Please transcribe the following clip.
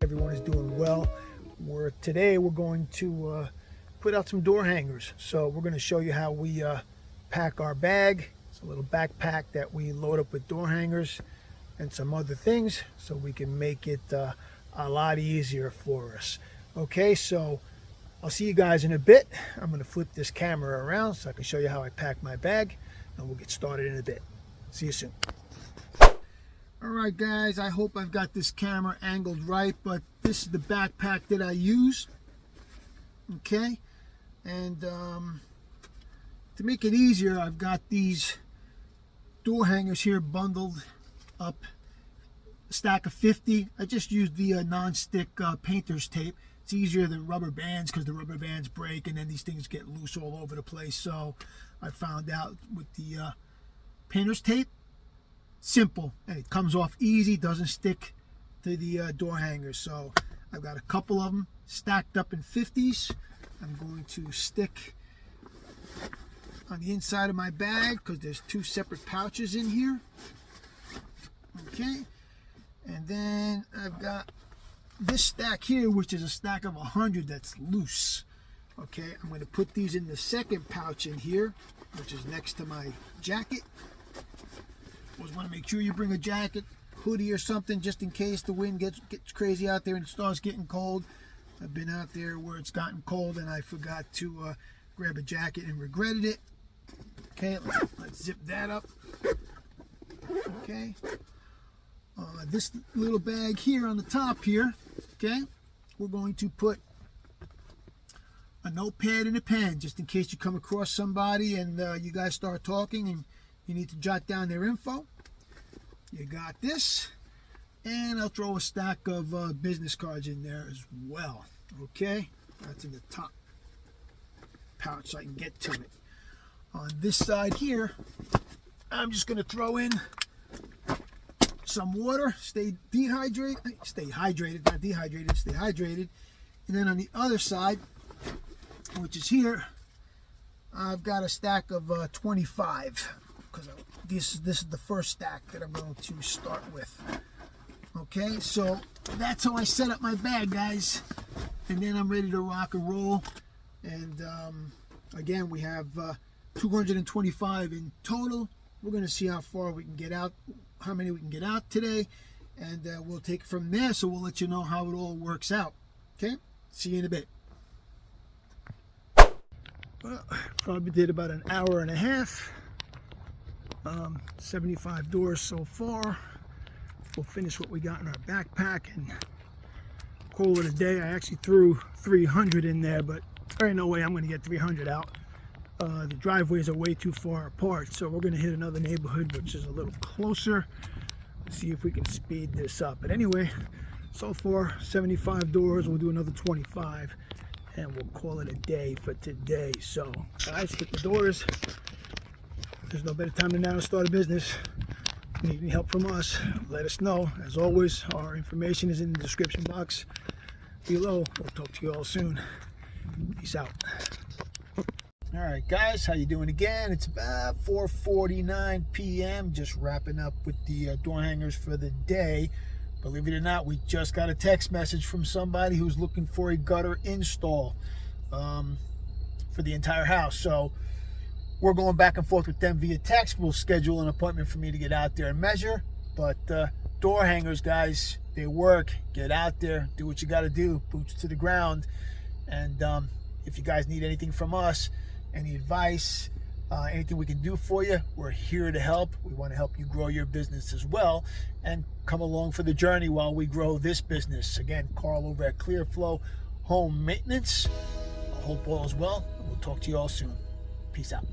everyone is doing well. Today we're going to put out some door hangers. So we're going to show you how we pack our bag. It's a little backpack that we load up with door hangers and some other things so we can make it a lot easier for us. Okay, so I'll see you guys in a bit. I'm going to flip this camera around so I can show you how I pack my bag, and we'll get started in a bit. See you soon. Alright guys, I hope I've got this camera angled right, but this is the backpack that I use. Okay, and to make it easier, I've got these door hangers here bundled up, a stack of 50. I just used the non-stick painter's tape. It's easier than rubber bands because the rubber bands break and then these things get loose all over the place. So I found out with the painter's tape, simple, and it comes off easy, doesn't stick to the door hangers. So I've got a couple of them stacked up in 50s. I'm going to stick on the inside of my bag because there's two separate pouches in here. Okay, and then I've got this stack here, which is a stack of 100 that's loose. Okay, I'm going to put these in the second pouch in here, which is next to my jacket. Always want to make sure you bring a jacket, hoodie or something, just in case the wind gets crazy out there and it starts getting cold. I've been out there where it's gotten cold and I forgot to grab a jacket and regretted it. Okay, let's zip that up. Okay, this little bag here on the top here, okay, we're going to put a notepad and a pen just in case you come across somebody and you guys start talking and you need to jot down their info. You got this, and I'll throw a stack of business cards in there as well. Okay, that's in the top pouch so I can get to it. On this side here, I'm just going to throw in some water. Stay hydrated, not dehydrated. Stay hydrated. And then on the other side, which is here, I've got a stack of 25. Because this is the first stack that I'm going to start with. Okay, so that's how I set up my bag, guys, and then I'm ready to rock and roll. And again, we have 225 in total. We're going to see how far we can get out, how many we can get out today, and we'll take it from there. So we'll let you know how it all works out. Okay, see you in a bit. Well, probably did about an hour and a half. 75 doors so far. We'll finish what we got in our backpack and call it a day. I actually threw 300 in there, but there ain't no way I'm going to get 300 out. The driveways are way too far apart, so we're going to hit another neighborhood which is a little closer. Let's see if we can speed this up. But anyway, so far 75 doors. We'll do another 25 and we'll call it a day for today. So guys, hit the doors. There's no better time than now to start a business. If you need any help from us, let us know. As always, our information is in the description box below. We'll talk to you all soon. Peace out. All right, guys, how you doing again? It's about 4:49 p.m. Just wrapping up with the door hangers for the day. Believe it or not, we just got a text message from somebody who's looking for a gutter install for the entire house. So we're going back and forth with them via text. We'll schedule an appointment for me to get out there and measure. But door hangers, guys, they work. Get out there, do what you got to do, boots to the ground. And if you guys need anything from us, any advice, anything we can do for you, we're here to help. We want to help you grow your business as well and come along for the journey while we grow this business. Again, Carl over at Clearflow Home Maintenance. I hope all is well, and we'll talk to you all soon. Peace out.